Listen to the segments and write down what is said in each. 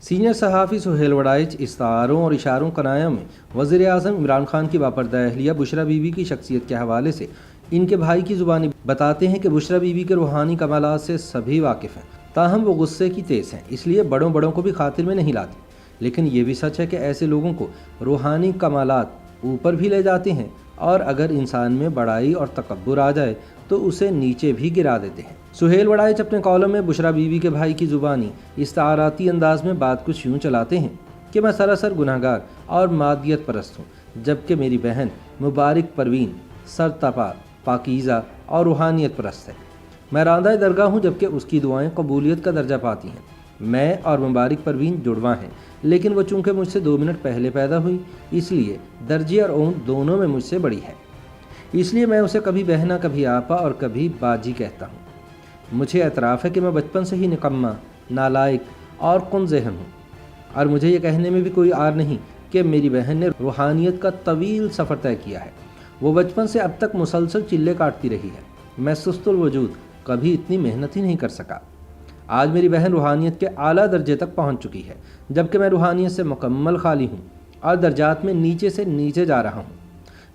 Senior صحافی سہیل وڑائچ استعاروں اور اشاروں کنایا میں وزیر اعظم عمران خان کی باپردہ اہلیہ بشریٰ بی بی کی شخصیت کے حوالے سے ان کے بھائی کی زبانی بتاتے ہیں کہ بشریٰ بی بی کے روحانی کمالات سے سبھی واقف ہیں، تاہم وہ غصے کی تیز ہیں، اس لیے بڑوں کو بھی خاطر میں نہیں لاتی۔ لیکن یہ بھی سچ ہے کہ ایسے لوگوں کو روحانی کمالات اوپر بھی لے جاتے ہیں، اور اگر انسان میں بڑائی اور تکبر آ جائے تو اسے نیچے بھی گرا دیتے ہیں۔ سہیل وڑائچ اپنے کالم میں بشریٰ بی بی کے بھائی کی زبانی استعاراتی انداز میں بات کچھ یوں چلاتے ہیں کہ میں سراسر گناہگار اور مادیت پرست ہوں، جبکہ میری بہن مبارک پروین سرتپا پاکیزہ اور روحانیت پرست ہے۔ میں راندہ درگاہ ہوں، جبکہ اس کی دعائیں قبولیت کا درجہ پاتی ہیں۔ میں اور مبارک پروین جڑواں ہیں، لیکن وہ چونکہ مجھ سے 2 منٹ پہلے پیدا ہوئی، اس لیے درجے اور اون دونوں میں مجھ سے بڑی ہے۔ اس لیے میں اسے کبھی بہنا، کبھی آپا اور کبھی باجی کہتا ہوں۔ مجھے اعتراف ہے کہ میں بچپن سے ہی نکما، نالائق اور کم ذہن ہوں، اور مجھے یہ کہنے میں بھی کوئی عار نہیں کہ میری بہن نے روحانیت کا طویل سفر طے کیا ہے۔ وہ بچپن سے اب تک مسلسل چلے کاٹتی رہی ہے۔ میں سست الوجود کبھی اتنی محنت ہی نہیں کر سکا۔ آج میری بہن روحانیت کے اعلیٰ درجے تک پہنچ چکی ہے، جبکہ میں روحانیت سے مکمل خالی ہوں اور درجات میں نیچے سے نیچے جا رہا ہوں۔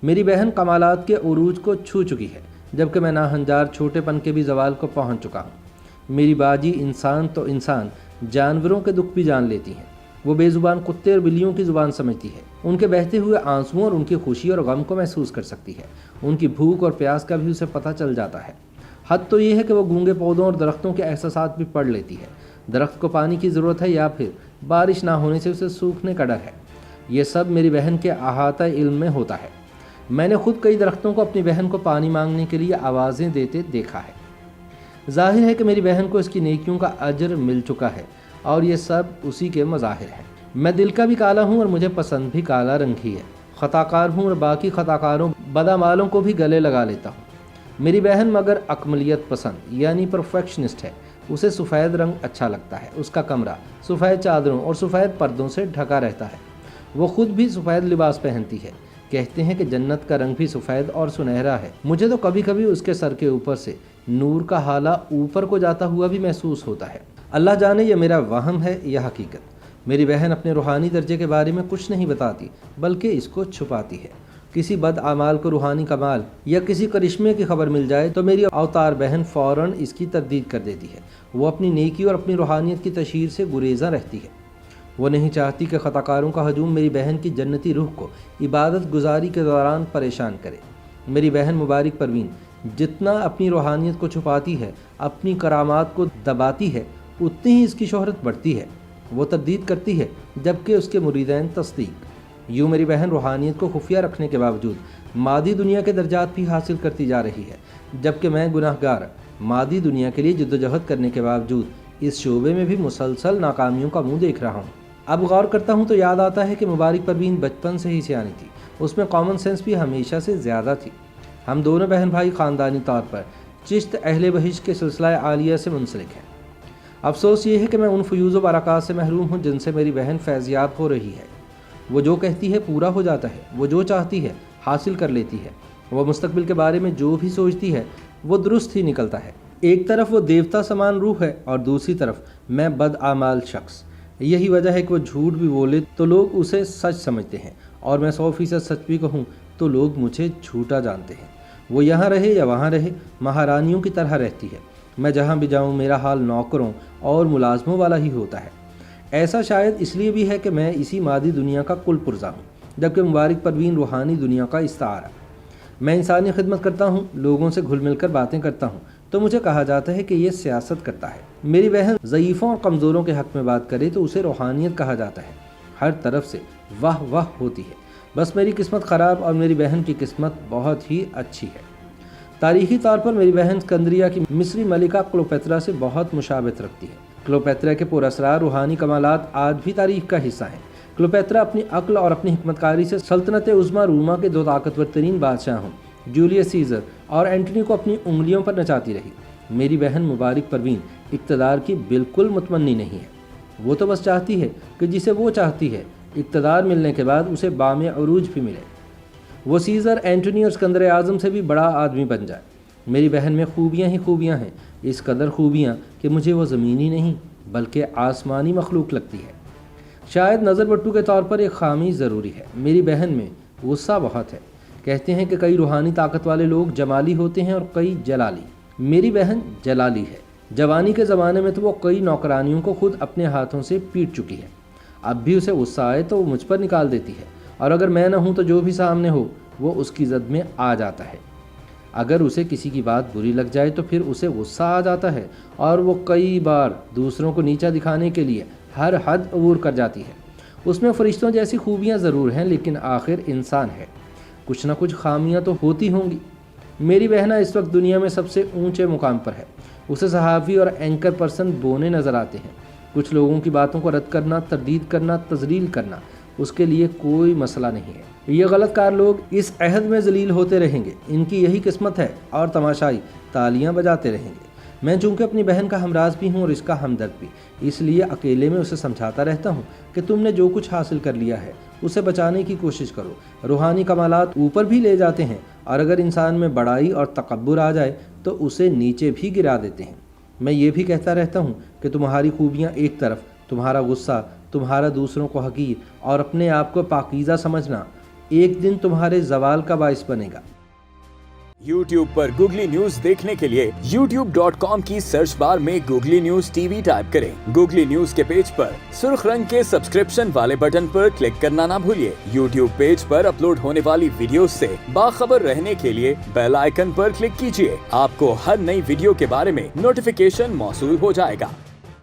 میری بہن کمالات کے عروج کو چھو چکی ہے، جبکہ میں ناہنجار چھوٹے پن کے بھی زوال کو پہنچ چکا ہوں۔ میری باجی انسان تو انسان جانوروں کے دکھ بھی جان لیتی ہیں۔ وہ بے زبان کتے اور بلیوں کی زبان سمجھتی ہے، ان کے بہتے ہوئے آنسوؤں اور ان کی خوشی اور غم کو محسوس کر سکتی ہے۔ ان کی بھوک اور پیاس کا بھی اسے پتہ چل جاتا ہے۔ حد تو یہ ہے کہ وہ گونگے پودوں اور درختوں کے احساسات بھی پڑھ لیتی ہے۔ درخت کو پانی کی ضرورت ہے یا پھر بارش نہ ہونے سے اسے سوکھنے کا ڈر ہے۔ یہ سب میری بہن کے احاطہ علم میں ہوتا ہے۔ میں نے خود کئی درختوں کو اپنی بہن کو پانی مانگنے کے لیے آوازیں دیتے دیکھا ہے۔ ظاہر ہے کہ میری بہن کو اس کی نیکیوں کا اجر مل چکا ہے، اور یہ سب اسی کے مظاہر ہیں۔ میں دل کا بھی کالا ہوں اور مجھے پسند بھی کالا رنگ ہی ہے۔ خطاکار ہوں اور باقی خطاکاروں بدعمالوں کو بھی گلے لگا لیتا ہوں۔ میری بہن مگر اکملیت پسند یعنی پرفیکشنسٹ ہے۔ اسے سفید رنگ اچھا لگتا ہے۔ اس کا کمرہ سفید چادروں اور سفید پردوں سے ڈھکا رہتا ہے۔ وہ خود بھی سفید لباس پہنتی ہے۔ کہتے ہیں کہ جنت کا رنگ بھی سفید اور سنہرا ہے۔ مجھے تو کبھی کبھی اس کے سر کے اوپر سے نور کا ہالہ اوپر کو جاتا ہوا بھی محسوس ہوتا ہے۔ اللہ جانے یہ میرا وہم ہے یا حقیقت۔ میری بہن اپنے روحانی درجے کے بارے میں کچھ نہیں بتاتی، بلکہ اس کو چھپاتی ہے۔ کسی بد اعمال کو روحانی کمال یا کسی کرشمے کی خبر مل جائے تو میری اوتار بہن فوراً اس کی تردید کر دیتی ہے۔ وہ اپنی نیکی اور اپنی روحانیت کی تشہیر سے گریزاں رہتی ہے۔ وہ نہیں چاہتی کہ خطاکاروں کا ہجوم میری بہن کی جنتی روح کو عبادت گزاری کے دوران پریشان کرے۔ میری بہن مبارک پروین جتنا اپنی روحانیت کو چھپاتی ہے، اپنی کرامات کو دباتی ہے، اتنی ہی اس کی شہرت بڑھتی ہے۔ وہ تردید کرتی ہے، جبکہ اس کے مریدین تصدیق۔ یوں میری بہن روحانیت کو خفیہ رکھنے کے باوجود مادی دنیا کے درجات بھی حاصل کرتی جا رہی ہے، جبکہ میں گناہگار مادی دنیا کے لیے جدوجہد کرنے کے باوجود اس شعبے میں بھی مسلسل ناکامیوں کا منہ دیکھ رہا ہوں۔ اب غور کرتا ہوں تو یاد آتا ہے کہ مبارک پروین بچپن سے ہی سیانی تھی۔ اس میں کامن سینس بھی ہمیشہ سے زیادہ تھی۔ ہم دونوں بہن بھائی خاندانی طور پر چشت اہل بہشت کے سلسلہ عالیہ سے منسلک ہیں۔ افسوس یہ ہے کہ میں ان فیوز و برکات سے محروم ہوں جن سے میری بہن فیضیاب ہو رہی ہے۔ وہ جو کہتی ہے پورا ہو جاتا ہے، وہ جو چاہتی ہے حاصل کر لیتی ہے، وہ مستقبل کے بارے میں جو بھی سوچتی ہے وہ درست ہی نکلتا ہے۔ ایک طرف وہ دیوتا سمان روح ہے اور دوسری طرف میں بد اعمال شخص۔ یہی وجہ ہے کہ وہ جھوٹ بھی بولے تو لوگ اسے سچ سمجھتے ہیں، اور میں 100% سچ بھی کہوں تو لوگ مجھے جھوٹا جانتے ہیں۔ وہ یہاں رہے یا وہاں رہے، مہارانیوں کی طرح رہتی ہے۔ میں جہاں بھی جاؤں میرا حال نوکروں اور ملازموں والا ہی ہوتا ہے۔ ایسا شاید اس لیے بھی ہے کہ میں اسی مادی دنیا کا کل پرزہ ہوں، جبکہ مبارک پروین روحانی دنیا کا استعارہ۔ میں انسانی خدمت کرتا ہوں، لوگوں سے گھل مل کر باتیں کرتا ہوں، تو مجھے کہا جاتا ہے کہ یہ سیاست کرتا ہے۔ میری بہن ضعیفوں اور کمزوروں کے حق میں بات کرے تو اسے روحانیت کہا جاتا ہے۔ ہر طرف سے واہ واہ ہوتی ہے۔ بس میری قسمت خراب اور میری بہن کی قسمت بہت ہی اچھی ہے۔ تاریخی طور پر میری بہن اسکندریہ کی مصری ملکہ کلوپیترا سے بہت مشابہت رکھتی ہے۔ کلوپیترا کے پراسرار روحانی کمالات آج بھی تاریخ کا حصہ ہیں۔ کلوپیترا اپنی عقل اور اپنی حکمت کاری سے سلطنت عظمیٰ روما کے 2 طاقتور ترین بادشاہوں جولیس سیزر اور اینٹونی کو اپنی انگلیوں پر نچاتی رہی۔ میری بہن مبارک پروین اقتدار کی بالکل متمنی نہیں ہے۔ وہ تو بس چاہتی ہے کہ جسے وہ چاہتی ہے اقتدار ملنے کے بعد اسے بام عروج بھی ملے۔ وہ سیزر، اینٹونی اور اسکندر اعظم سے بھی بڑا آدمی بن جائے۔ میری بہن میں خوبیاں ہی خوبیاں ہیں، اس قدر خوبیاں کہ مجھے وہ زمینی نہیں بلکہ آسمانی مخلوق لگتی ہے۔ شاید نظر بٹو کے طور پر ایک خامی ضروری ہے۔ میری بہن میں غصہ بہت ہے۔ کہتے ہیں کہ کئی روحانی طاقت والے لوگ جمالی ہوتے ہیں اور کئی جلالی۔ میری بہن جلالی ہے۔ جوانی کے زمانے میں تو وہ کئی نوکرانیوں کو خود اپنے ہاتھوں سے پیٹ چکی ہے۔ اب بھی اسے غصہ آئے تو وہ مجھ پر نکال دیتی ہے، اور اگر میں نہ ہوں تو جو بھی سامنے ہو وہ اس کی زد میں آ جاتا ہے۔ اگر اسے کسی کی بات بری لگ جائے تو پھر اسے غصہ آ جاتا ہے، اور وہ کئی بار دوسروں کو نیچا دکھانے کے لیے ہر حد عبور کر جاتی ہے۔ اس میں فرشتوں جیسی خوبیاں ضرور ہیں، لیکن آخر انسان ہے، کچھ نہ کچھ خامیاں تو ہوتی ہوں گی۔ میری بہنہ اس وقت دنیا میں سب سے اونچے مقام پر ہے۔ اسے صحافی اور اینکر پرسن بونے نظر آتے ہیں۔ کچھ لوگوں کی باتوں کو رد کرنا، تردید کرنا، تذلیل کرنا اس کے لیے کوئی مسئلہ نہیں ہے۔ یہ غلط کار لوگ اس عہد میں ذلیل ہوتے رہیں گے، ان کی یہی قسمت ہے، اور تماشائی تالیاں بجاتے رہیں گے۔ میں چونکہ اپنی بہن کا ہمراز بھی ہوں اور اس کا ہمدرد بھی، اس لیے اکیلے میں اسے سمجھاتا رہتا ہوں کہ تم نے جو کچھ حاصل کر لیا ہے اسے بچانے کی کوشش کرو۔ روحانی کمالات اوپر بھی لے جاتے ہیں، اور اگر انسان میں بڑائی اور تکبر آ جائے تو اسے نیچے بھی گرا دیتے ہیں۔ میں یہ بھی کہتا رہتا ہوں کہ تمہاری خوبیاں ایک طرف، تمہارا غصہ، تمہارا دوسروں کو حقیر اور اپنے آپ کو پاکیزہ سمجھنا ایک دن تمہارے زوال کا باعث بنے گا۔ YouTube پر گوگلی نیوز دیکھنے کے لیے youtube.com کی سرچ بار میں googly news T V type کریں۔ گوگلی نیوز کے پیج پر سرخ رنگ کے سبسکرپشن والے بٹن پر کلک کرنا نہ بھولیے۔ YouTube پیج پر اپلوڈ ہونے والی ویڈیوز سے باخبر رہنے کے لیے بیل آئیکن پر کلک کیجیے۔ آپ کو ہر نئی ویڈیو کے بارے میں نوٹیفیکیشن موصول ہو جائے گا۔